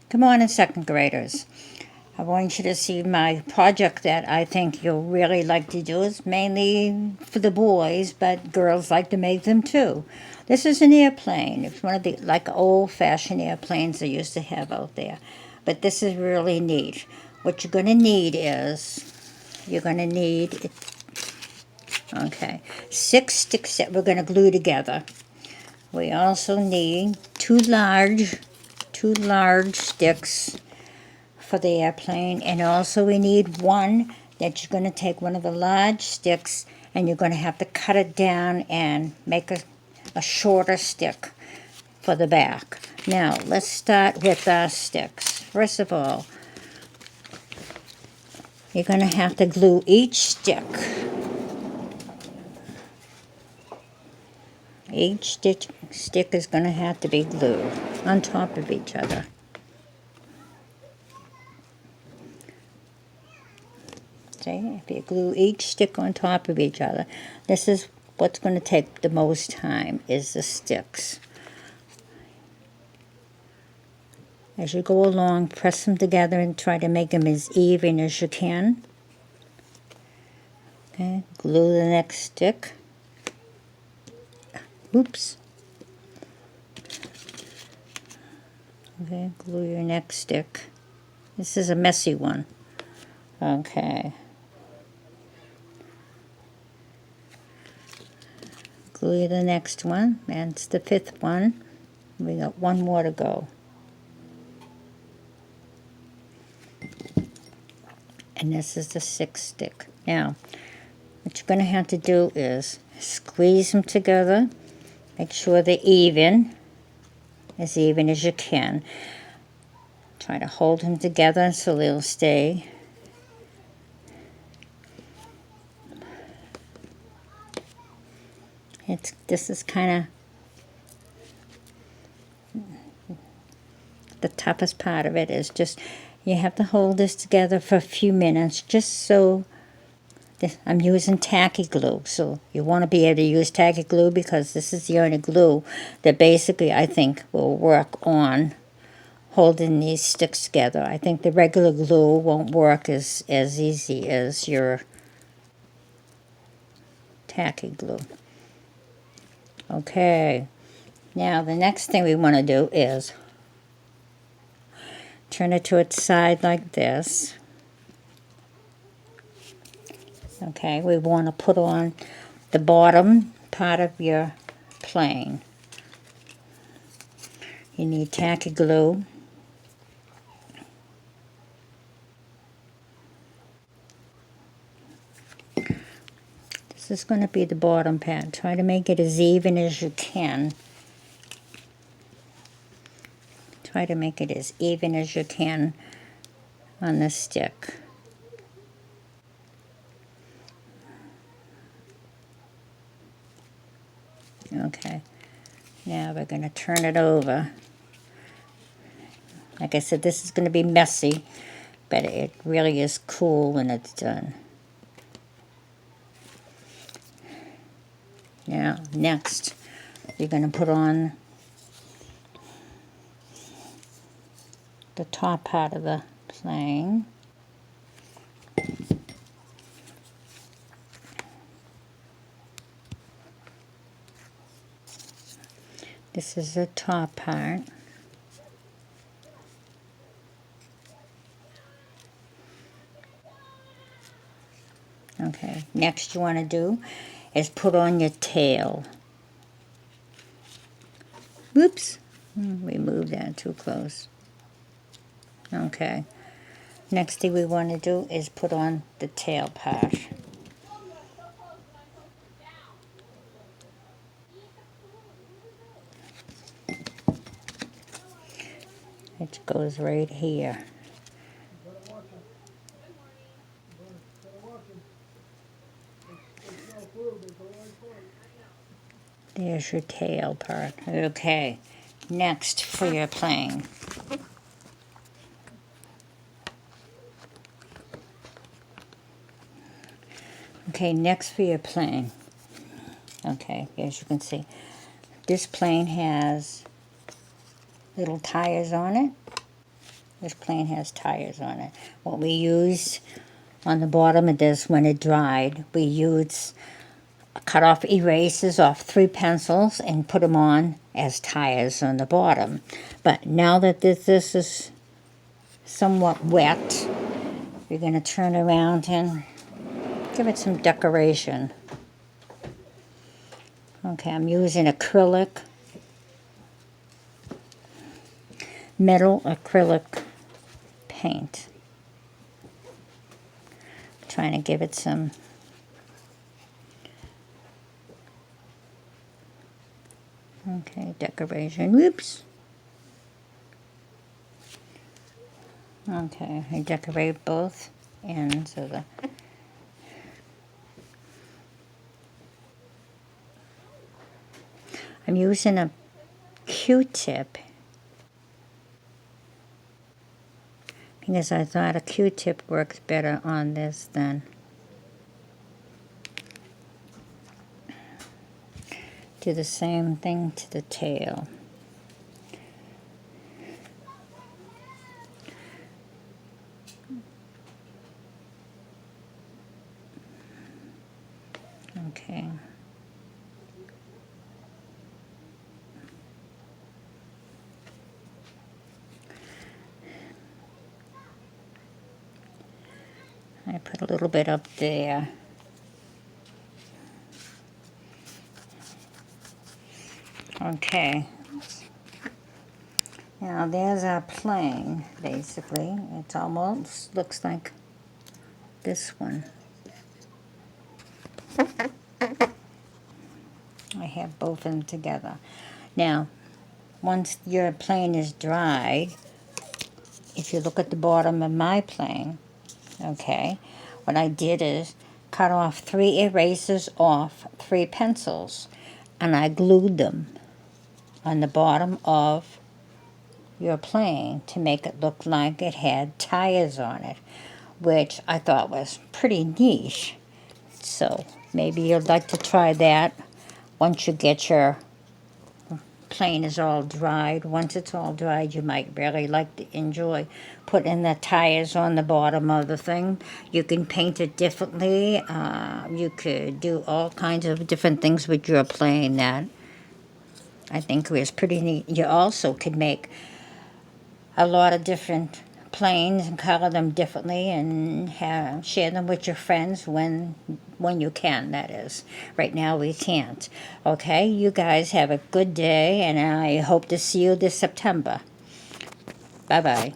Good morning, second graders. I want you to see my project that I think you'll really like to do. It's mainly for the boys, but girls like to make them too. This is an airplane. It's one of the like old-fashioned airplanes they used to have out there. But this is really neat. What you're going to need is, you're going to need, okay, 6 sticks that we're going to glue together. We also need two large sticks for the airplane, and also we need one that you're going to take one of the large sticks and you're going to have to cut it down and make a shorter stick for the back. Now let's start with our sticks. First of all, you're going to have to glue each stick. Each stick is going to have to be glued on top of each other. See, if you glue each stick on top of each other, this is what's going to take the most time, is the sticks. As you go along, press them together and try to make them as even as you can. Okay, glue the next stick. Oops. Okay, glue your next stick. This is a messy one. Okay. Glue the next one. That's the 5th one. We got one more to go. And this is the 6th stick. Now, what you're going to have to do is squeeze them together. Make sure they're even as you can. Try to hold them together so they'll stay. This is kind of the toughest part of it, is just you have to hold this together for a few minutes just so. I'm using tacky glue, so you want to be able to use tacky glue because this is the only glue that basically I think will work on holding these sticks together. I think the regular glue won't work as easy as your tacky glue. Okay, now the next thing we want to do is turn it to its side like this. Okay, we want to put on the bottom part of your plane. You need tacky glue. This is going to be the bottom part. Try to make it as even as you can. Try to make it as even as you can on the stick. Okay, now we're going to turn it over. Like I said, this is going to be messy, but it really is cool when it's done. Now, next, you're going to put on the top part of the plane. This is the top part. Okay, next you want to do is put on your tail. Whoops, we moved that too close. Okay, next thing we want to do is put on the tail part. It goes right here. There's your tail part. Okay, next for your plane. Okay, next for your plane. Okay, as you can see, this plane has little tires on it. This plane has tires on it. What we used on the bottom of this when it dried, we used cut off erasers off 3 pencils and put them on as tires on the bottom. But now that this is somewhat wet, we're going to turn around and give it some decoration. Okay, I'm using acrylic, metal acrylic paint. Trying to give it some decoration. Whoops. Okay, I decorate both ends of the I'm using a Q-tip because I thought a Q-tip works better on this than do the same thing to the tail. Okay. I put a little bit up there. Okay. Now there's our plane, basically. It almost looks like this one. I have both of them together. Now, once your plane is dried, if you look at the bottom of my plane, okay, what I did is cut off 3 erasers off 3 pencils, and I glued them on the bottom of your plane to make it look like it had tires on it, which I thought was pretty niche. So maybe you'd like to try that once you get your plane is all dried. Once it's all dried, you might really like to enjoy putting the tires on the bottom of the thing. You can paint it differently. You could do all kinds of different things with your plane that I think was pretty neat. You also could make a lot of different planes and color them differently and share them with your friends when you can, that is. Right now we can't. Okay, you guys have a good day, and I hope to see you this September. Bye-bye.